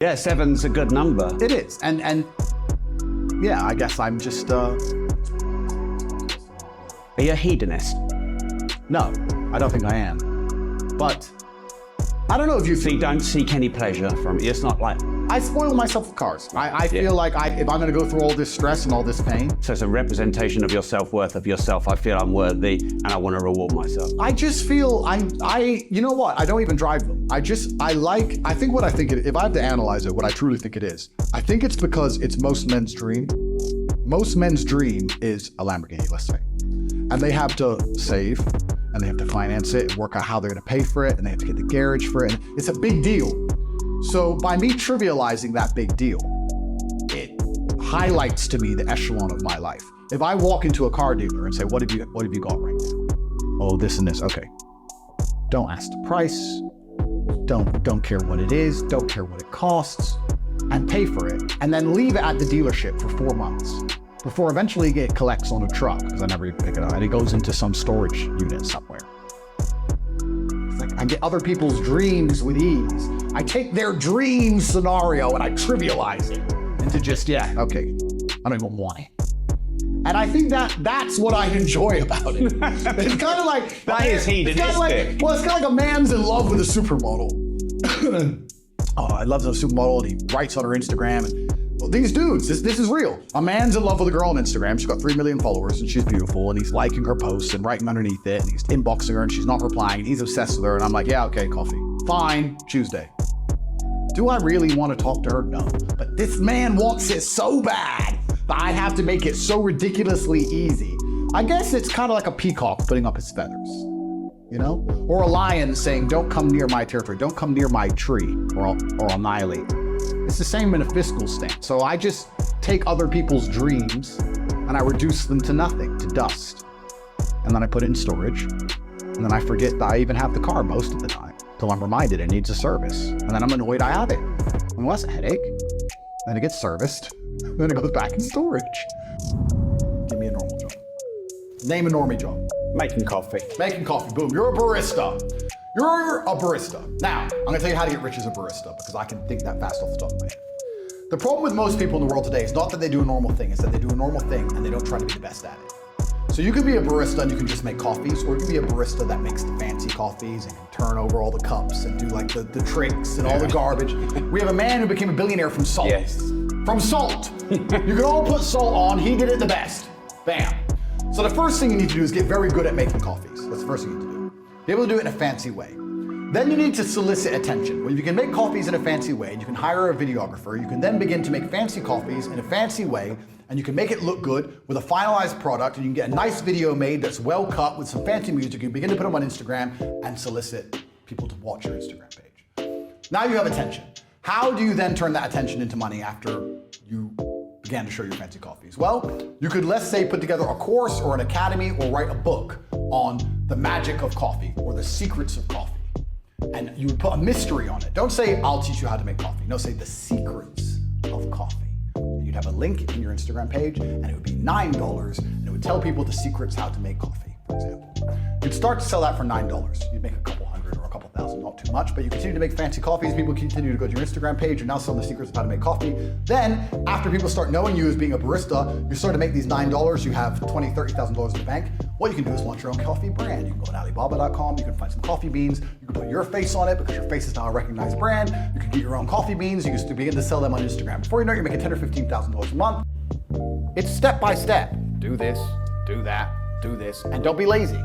Yeah, 7's a good number. It is, and yeah, I guess I'm just, Are you a hedonist? no, I don't think I am. But I don't know if you So you don't seek any pleasure from it. It's not like, I spoil myself with cars. I feel like if I'm gonna go through all this stress and all this pain, so it's a representation of your self-worth of yourself. I feel I'm worthy and I want to reward myself. I just feel you know what? I don't even drive them. I think if I have to analyze it, what I truly think it is, I think it's because it's most men's dream. Most men's dream is a Lamborghini, let's say. And they have to save, and they have to finance it, and work out how they're gonna pay for it, and they have to get the garage for it. And it's a big deal. So by me trivializing that big deal, it highlights to me the echelon of my life. If I walk into a car dealer and say, what have you got right now? Oh, this and this, okay. Don't ask the price, don't care what it is, don't care what it costs, and pay for it, and then leave it at the dealership for 4 months before eventually it collects on a truck, because I never even pick it up, and it goes into some storage unit somewhere. It's like I get other people's dreams with ease. I take their dream scenario and I trivialize it into just, yeah, okay, I don't even want it. And I think that's what I enjoy about it. It's kind of like That is hedonistic. it's kind of like a man's in love with a supermodel. Oh, I love the supermodel, and he writes on her Instagram. And well, these dudes, this is real. A man's in love with a girl on Instagram. She's got 3 million followers and she's beautiful, and he's liking her posts and writing underneath it, and he's inboxing her and she's not replying, and he's obsessed with her, and I'm like, yeah, okay, coffee. Fine, Tuesday. Do I really want to talk to her? No. But this man wants it so bad that I have to make it so ridiculously easy. I guess it's kind of like a peacock putting up his feathers, you know? Or a lion saying, don't come near my territory, don't come near my tree, or I'll annihilate you. It's the same in a fiscal stance. So I just take other people's dreams and I reduce them to nothing, to dust. And then I put it in storage. And then I forget that I even have the car most of the time, till I'm reminded it needs a service. And then I'm annoyed I have it. And well, that's a headache. Then it gets serviced. Then it goes back in storage. Give me a normal job. Name a normie job. Making coffee. Making coffee, boom, you're a barista. You're a barista. Now, I'm gonna tell you how to get rich as a barista, because I can think that fast off the top of my head. The problem with most people in the world today is not that they do a normal thing, it's that they do a normal thing and they don't try to be the best at it. So you can be a barista and you can just make coffees, or you can be a barista that makes the fancy coffees and can turn over all the cups and do like the tricks and all the garbage. We have a man who became a billionaire from salt. Yes. From salt. You can all put salt on, he did it the best. Bam. So the first thing you need to do is get very good at making coffees. That's the first thing you need to do. Be able to do it in a fancy way. Then you need to solicit attention. When you can make coffees in a fancy way, and you can hire a videographer, you can then begin to make fancy coffees in a fancy way, and you can make it look good with a finalized product, and you can get a nice video made that's well cut with some fancy music. You can begin to put them on Instagram and solicit people to watch your Instagram page. Now you have attention. How do you then turn that attention into money after you began to show your fancy coffees? Well, you could, let's say, put together a course or an academy, or write a book on the magic of coffee or the secrets of coffee. And you would put a mystery on it. Don't say, I'll teach you how to make coffee. No, say the secrets of coffee. And you'd have a link in your Instagram page, and it would be $9, and it would tell people the secrets how to make coffee, for example. You'd start to sell that for $9. You'd make a couple hundred or a couple thousand, not too much, but you continue to make fancy coffees, people continue to go to your Instagram page, you're now selling the secrets of how to make coffee. Then, after people start knowing you as being a barista, you start to make these $9, you have $20,000, $30,000 in the bank. What you can do is launch your own coffee brand. You can go on Alibaba.com, you can find some coffee beans, you can put your face on it because your face is now a recognized brand. You can get your own coffee beans, you can begin to sell them on Instagram. Before you know it, you're making $10,000 or $15,000 a month. It's step by step. Do this, do that, do this, and don't be lazy.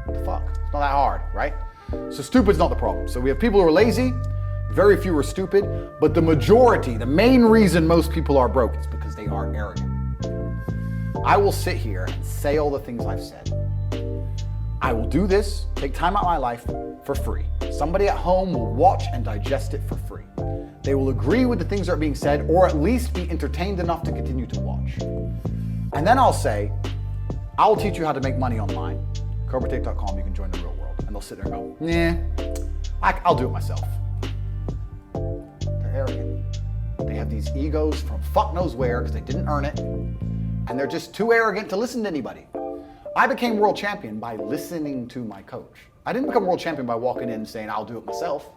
What the fuck? It's not that hard, right? So stupid's not the problem. So we have people who are lazy, very few are stupid, but the majority, the main reason most people are broke is because they are arrogant. I will sit here and say all the things I've said. I will do this, take time out of my life for free. Somebody at home will watch and digest it for free. They will agree with the things that are being said, or at least be entertained enough to continue to watch. And then I'll say, I'll teach you how to make money online. CobraTate.com, you can join the real world. And they'll sit there and go, nah, I'll do it myself. They're arrogant. They have these egos from fuck knows where because they didn't earn it. And they're just too arrogant to listen to anybody. I became world champion by listening to my coach. I didn't become world champion by walking in and saying, I'll do it myself.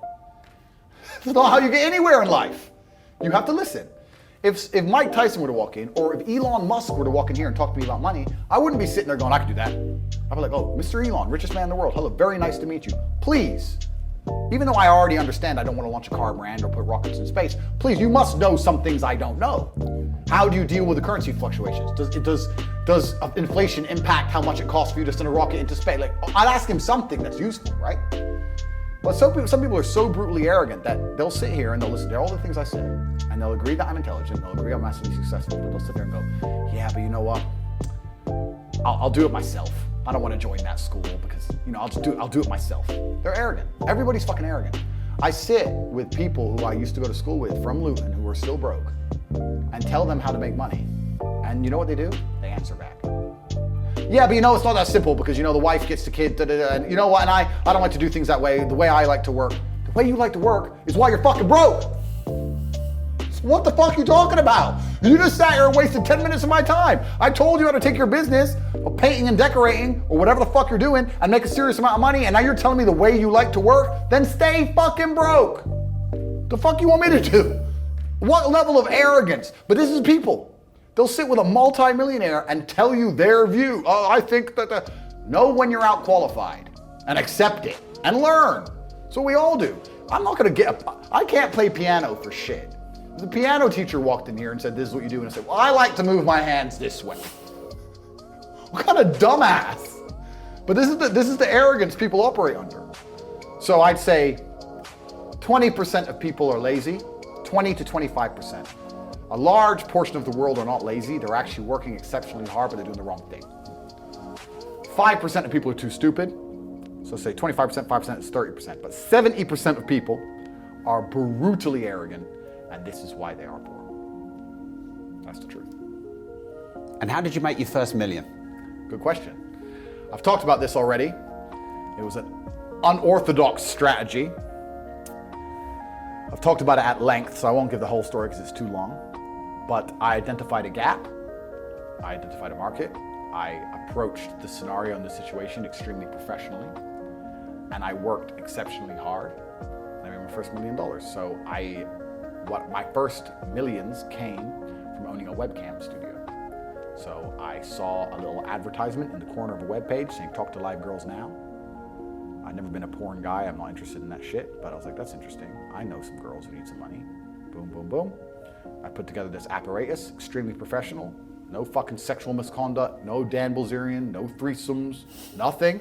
That's not how you get anywhere in life. You have to listen. If Mike Tyson were to walk in, or if Elon Musk were to walk in here and talk to me about money, I wouldn't be sitting there going, I could do that. I'd be like, oh, Mr. Elon, richest man in the world. Hello, very nice to meet you. Please, even though I already understand I don't want to launch a car brand or put rockets in space, please, you must know some things I don't know. How do you deal with the currency fluctuations? Does inflation impact how much it costs for you to send a rocket into space? Like, I'd ask him something that's useful, right? But some people are so brutally arrogant that they'll sit here and they'll listen to all the things I say, and they'll agree that I'm intelligent, they'll agree I'm massively successful, but they'll sit there and go, yeah, but you know what? I'll do it myself. I don't want to join that school because, I'll do it myself. They're arrogant. Everybody's fucking arrogant. I sit with people who I used to go to school with from Luton who are still broke and tell them how to make money. And you know what they do? They answer back. Yeah, but it's not that simple because, the wife gets the kid, and you know what, and I don't like to do things that way, the way I like to work. The way you like to work is why you're fucking broke. So what the fuck are you talking about? You just sat here and wasted 10 minutes of my time. I told you how to take your business of painting and decorating or whatever the fuck you're doing and make a serious amount of money, and now you're telling me the way you like to work? Then stay fucking broke. The fuck you want me to do? What level of arrogance? But this is people. They'll sit with a multi-millionaire and tell you their view. Oh, I think that know when you're out qualified and accept it and learn. So we all do. I'm not going to I can't play piano for shit. The piano teacher walked in here and said, this is what you do. And I said, well, I like to move my hands this way. What kind of dumbass? But this is the arrogance people operate under. So I'd say 20% of people are lazy, 20 to 25%. A large portion of the world are not lazy. They're actually working exceptionally hard, but they're doing the wrong thing. 5% of people are too stupid. So say 25%, 5% is 30%. But 70% of people are brutally arrogant, and this is why they are poor. That's the truth. And how did you make your first million? Good question. I've talked about this already. It was an unorthodox strategy. I've talked about it at length, so I won't give the whole story because it's too long. But I identified a gap, I identified a market, I approached the scenario and the situation extremely professionally, and I worked exceptionally hard, and I made my first $1 million. So my first millions came from owning a webcam studio. So I saw a little advertisement in the corner of a web page saying, talk to live girls now. I've never been a porn guy, I'm not interested in that shit, but I was like, that's interesting. I know some girls who need some money. Boom, boom, boom. I put together this apparatus, extremely professional, no fucking sexual misconduct, no Dan Bilzerian, no threesomes, nothing.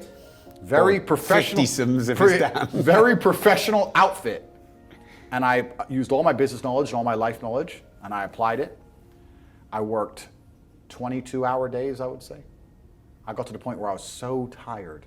Very professional. 50-somes if it's down. Very professional outfit. And I used all my business knowledge and all my life knowledge, and I applied it. I worked 22-hour days, I would say. I got to the point where I was so tired.